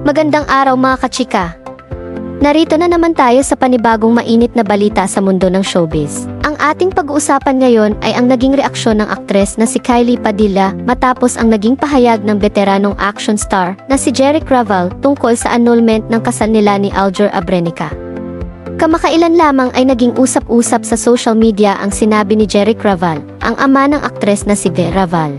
Magandang araw mga kachika. Narito na naman tayo sa panibagong mainit na balita sa mundo ng showbiz. Ang ating pag-uusapan ngayon ay ang naging reaksyon ng aktres na si Kylie Padilla matapos ang naging pahayag ng veteranong action star na si Jeric Raval tungkol sa annulment ng kasal nila ni Aljur Abrenica. Kamakailan lamang ay naging usap-usap sa social media ang sinabi ni Jeric Raval, ang ama ng aktres na si Ve Raval.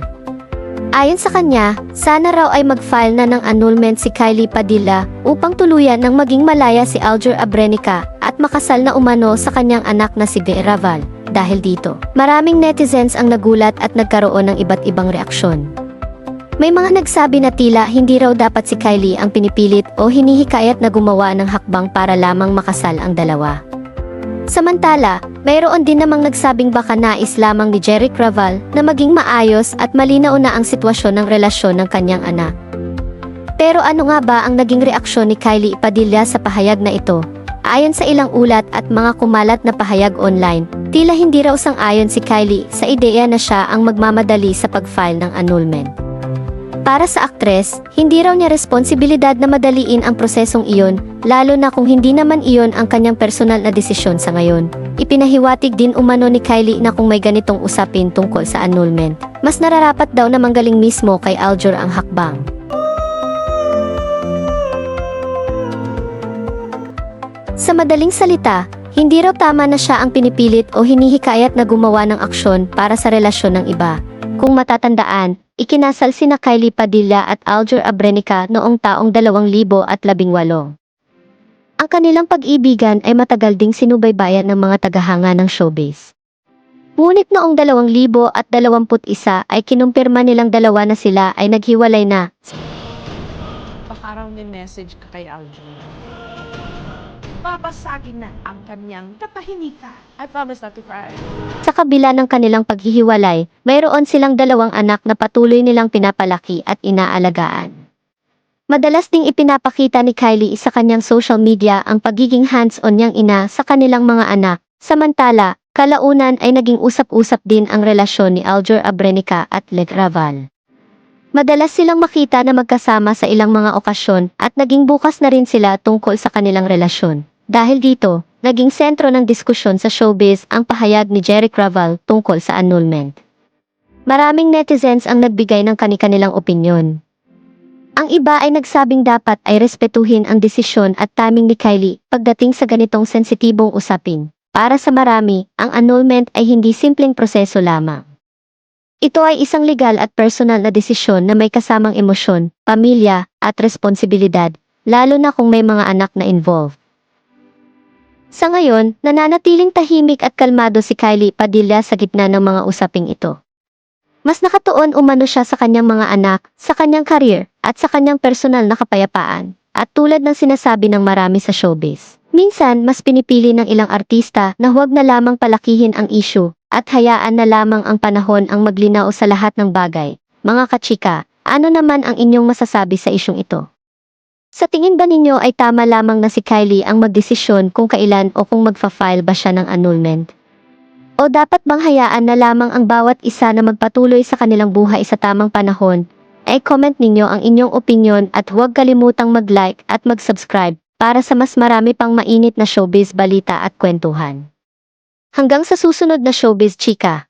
Ayon sa kanya, sana raw ay mag-file na ng annulment si Kylie Padilla upang tuluyan ng maging malaya si Aljur Abrenica at makasal na umano sa kanyang anak na si Ve Raval. Dahil dito, maraming netizens ang nagulat at nagkaroon ng iba't ibang reaksyon. May mga nagsabi na tila hindi raw dapat si Kylie ang pinipilit o hinihikayat na gumawa ng hakbang para lamang makasal ang dalawa. Samantala, mayroon din namang nagsabing baka nais lamang ni Jeric Raval na maging maayos at malinaw na ang sitwasyon ng relasyon ng kanyang anak. Pero ano nga ba ang naging reaksyon ni Kylie Padilla sa pahayag na ito? Ayon sa ilang ulat at mga kumalat na pahayag online, tila hindi raw sang-ayon si Kylie sa ideya na siya ang magmamadali sa pag-file ng annulment. Para sa aktres, hindi raw niya responsibilidad na madaliin ang prosesong iyon, lalo na kung hindi naman iyon ang kanyang personal na desisyon sa ngayon. Ipinahiwatig din umano ni Kylie na kung may ganitong usapin tungkol sa annulment, mas nararapat daw na manggaling mismo kay Aljur ang hakbang. Sa madaling salita, hindi raw tama na siya ang pinipilit o hinihikayat na gumawa ng aksyon para sa relasyon ng iba. Kung matatandaan, ikinasal sina Kylie Padilla at Aljur Abrenica noong taong 2018. Ang kanilang pag-ibigan ay matagal ding sinubaybayan ng mga tagahanga ng showbiz. Ngunit noong 2021 ay kinumpirma nilang dalawa na sila ay naghiwalay na. Baka raw ni-message ka kay Aljur. Babasagin na ang kanyang katahimikan. I promise not to cry. Sa kabila ng kanilang paghihiwalay, mayroon silang dalawang anak na patuloy nilang pinapalaki at inaalagaan. Madalas ding ipinapakita ni Kylie sa kanyang social media ang pagiging hands-on niyang ina sa kanilang mga anak. Samantala, kalaunan ay naging usap-usap din ang relasyon ni Aljur Abrenica at Ve Raval. Madalas silang makita na magkasama sa ilang mga okasyon at naging bukas na rin sila tungkol sa kanilang relasyon. Dahil dito, naging sentro ng diskusyon sa showbiz ang pahayag ni Jeric Raval tungkol sa annulment. Maraming netizens ang nagbigay ng kani-kanilang opinyon. Ang iba ay nagsabing dapat ay respetuhin ang desisyon at timing ni Kylie pagdating sa ganitong sensitibong usapin. Para sa marami, ang annulment ay hindi simpleng proseso lamang. Ito ay isang legal at personal na desisyon na may kasamang emosyon, pamilya, at responsibilidad, lalo na kung may mga anak na involved. Sa ngayon, nananatiling tahimik at kalmado si Kylie Padilla sa gitna ng mga usaping ito. Mas nakatuon umano siya sa kanyang mga anak, sa kanyang career, at sa kanyang personal na kapayapaan, at tulad ng sinasabi ng marami sa showbiz. Minsan, mas pinipili ng ilang artista na huwag na lamang palakihin ang issue, at hayaan na lamang ang panahon ang maglinaw sa lahat ng bagay. Mga kachika, ano naman ang inyong masasabi sa isyung ito? Sa tingin ba ninyo ay tama lamang na si Kylie ang magdesisyon kung kailan o kung magfa-file ba siya ng annulment? O dapat bang hayaan na lamang ang bawat isa na magpatuloy sa kanilang buhay sa tamang panahon? Comment ninyo ang inyong opinyon at huwag kalimutang mag-like at mag-subscribe para sa mas marami pang mainit na showbiz balita at kwentuhan. Hanggang sa susunod na showbiz chika.